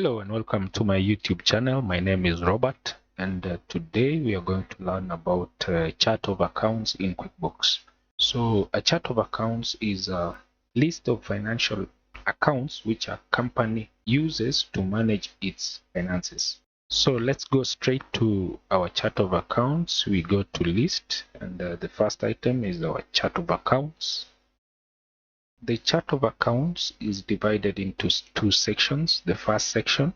Hello and welcome to my YouTube channel. My name is Robert, and today we are going to learn about chart of accounts in QuickBooks. So a chart of accounts is a list of financial accounts which a company uses to manage its finances. So let's go straight to our chart of accounts. We go to list, and the first item is our chart of accounts. The chart of accounts is divided into two sections. The first section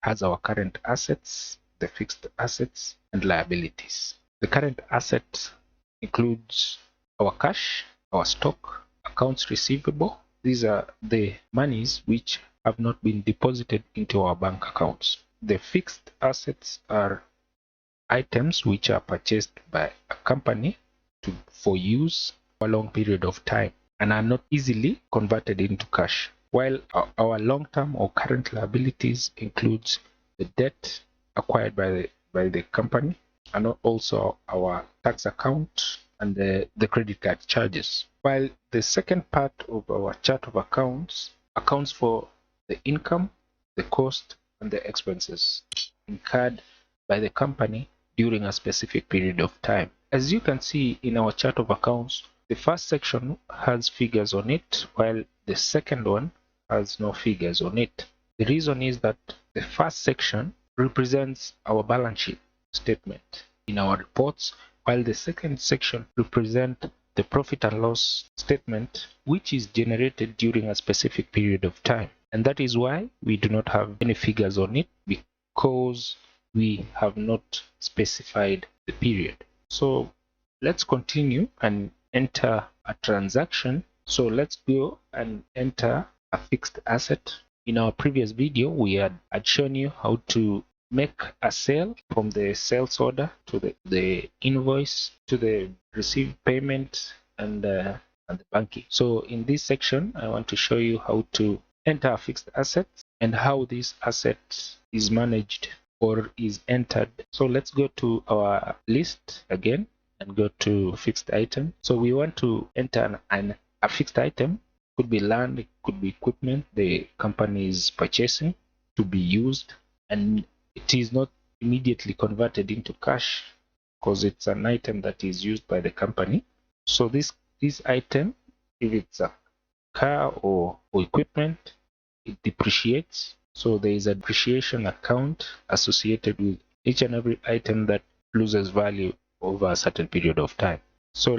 has our current assets, the fixed assets, and liabilities. The current assets includes our cash, our stock, accounts receivable. These are the monies which have not been deposited into our bank accounts. The fixed assets are items which are purchased by a company for use for a long period of time and are not easily converted into cash, while our long-term or current liabilities includes the debt acquired by the company and also our tax account and the credit card charges. While the second part of our chart of accounts accounts for the income, the cost, and the expenses incurred by the company during a specific period of time. As you can see in our chart of accounts, the first section has figures on it, while the second one has no figures on it. The reason is that the first section represents our balance sheet statement in our reports, while the second section represents the profit and loss statement, which is generated during a specific period of time. And that is why we do not have any figures on it, because we have not specified the period. So let's continue and enter a transaction. So let's go and enter a fixed asset. In our previous video, we had shown you how to make a sale from the sales order to the invoice to the received payment and the banking. So in this section, I want to show you how to enter a fixed asset and how this asset is managed or is entered. So let's go to our list again and go to fixed item. So we want to enter a fixed item. Could be land, it could be equipment the company is purchasing to be used, and it is not immediately converted into cash because it's an item that is used by the company. So this item, if it's a car or equipment, it depreciates. So there is a depreciation account associated with each and every item that loses value over a certain period of time. So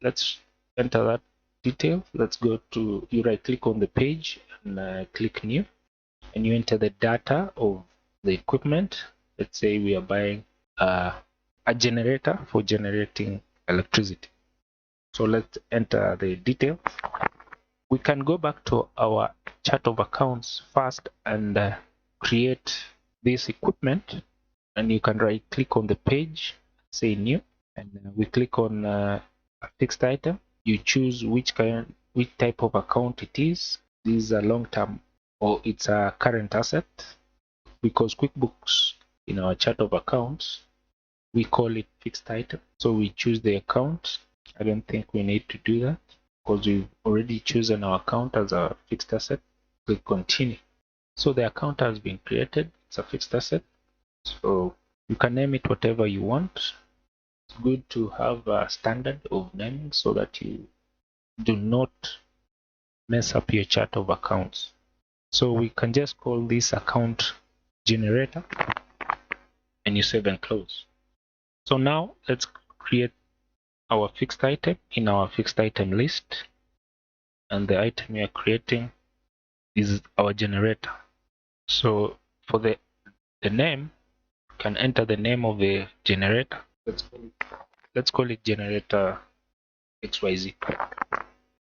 let's enter that detail. Let's go to, you right click on the page and click new, and you enter the data of the equipment. Let's say we are buying a generator for generating electricity. So let's enter the detail. We can go back to our chart of accounts first and create this equipment, and you can right click on the page, say new, and we click on a fixed item. You choose which type of account it is. This is a long-term or it's a current asset, because QuickBooks in our chart of accounts we call it fixed item. So we choose the account. I don't think we need to do that because we've already chosen our account as a fixed asset. Click continue. So the account has been created. It's a fixed asset. So you can name it whatever you want. It's good to have a standard of naming so that you do not mess up your chart of accounts. So we can just call this account generator, and you save and close. So now let's create our fixed item in our fixed item list, and the item we are creating is our generator. So for the name, you can enter the name of the generator. Let's call it generator XYZ.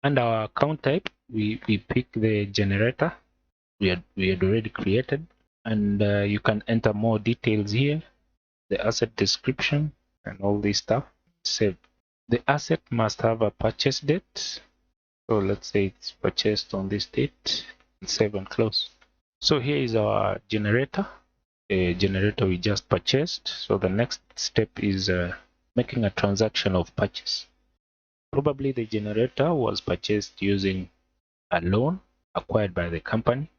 And our account type, we pick the generator we had already created, and you can enter more details here, the asset description and all this stuff. Save. The asset must have a purchase date. So let's say it's purchased on this date, and save and close. So here is our generator, a generator we just purchased. So the next step is making a transaction of purchase. Probably the generator was purchased using a loan acquired by the company.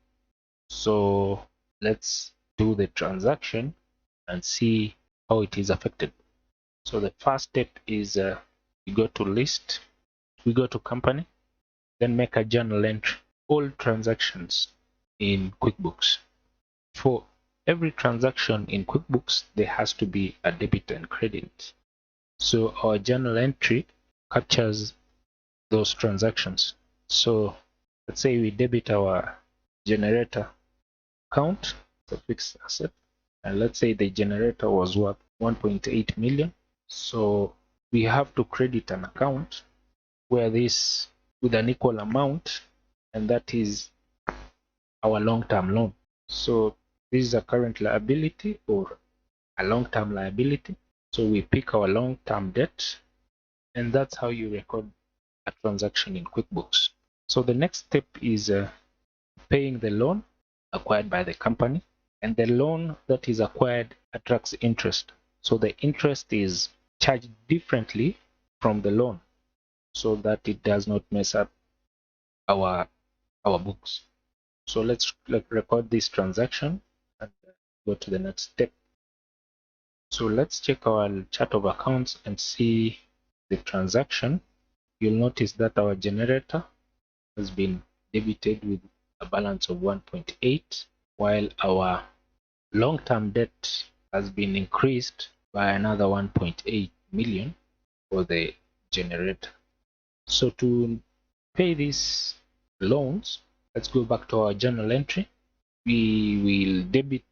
So let's do the transaction and see how it is affected. So the first step is we go to list, we go to company, then make a journal entry. All transactions in QuickBooks. For every transaction in QuickBooks, there has to be a debit and credit. So our journal entry captures those transactions. So let's say we debit our generator account, it's a fixed asset, and let's say the generator was worth 1.8 million. So we have to credit an account where this with an equal amount, and that is our long-term loan. So this is a current liability or a long-term liability. So we pick our long-term debt, and that's how you record a transaction in QuickBooks. So the next step is paying the loan acquired by the company, and the loan that is acquired attracts interest. So the interest is charged differently from the loan so that it does not mess up our books. So let's record this transaction and go to the next step. So let's check our chart of accounts and see the transaction. You'll notice that our generator has been debited with a balance of 1.8, while our long-term debt has been increased by another 1.8 million for the generator. So to pay these loans, let's go back to our journal entry. We will debit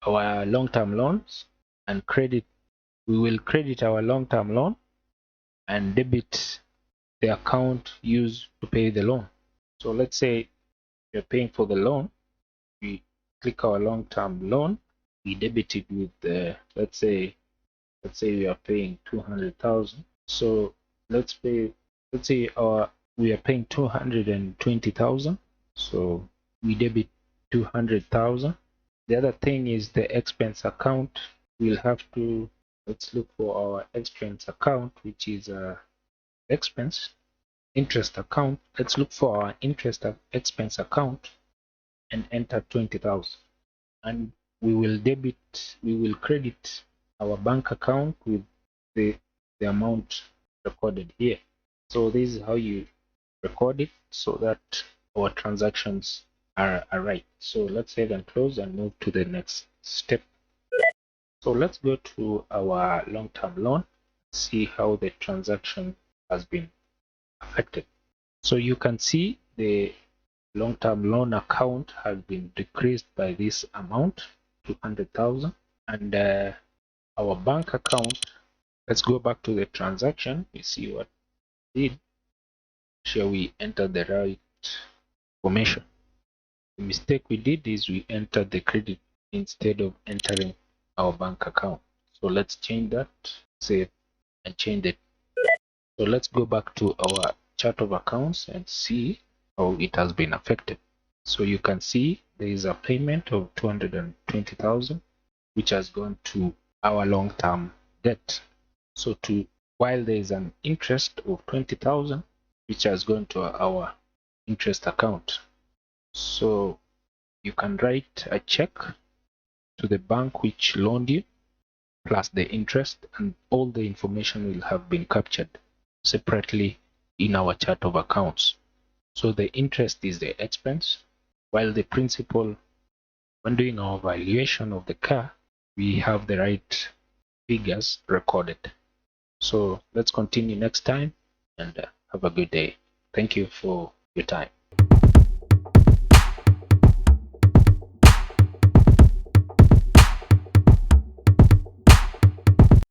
our long-term loans and we will credit our long-term loan and debit the account used to pay the loan. So let's say you're paying for the loan, we click our long-term loan, we debit it with let's say we are paying 200,000. So let's say we are paying 220,000. So we debit 200,000. The other thing is the expense account. We'll have to, let's look for our expense account, which is expense interest account. Let's look for our expense account and enter 20,000. And we will credit our bank account with the amount recorded here. So this is how you record it so that our transactions are right. So let's save and close and move to the next step. So let's go to our long-term loan, see how the transaction has been affected. So you can see the long-term loan account has been decreased by this amount, 200,000, and our bank account, let's go back to the transaction. We see what we did. Shall we enter the right information? The mistake we did is we entered the credit instead of entering our bank account. So let's change that, save and change it. So let's go back to our chart of accounts and see how it has been affected. So you can see there is a payment of 220,000 which has gone to our long-term debt. So while there is an interest of 20,000 which has gone to our interest account. So you can write a check to the bank which loaned you plus the interest, and all the information will have been captured separately in our chart of accounts. So the interest is the expense, while the principal, when doing our valuation of the car, we have the right figures recorded. So let's continue next time and have a good day. Thank you for your time.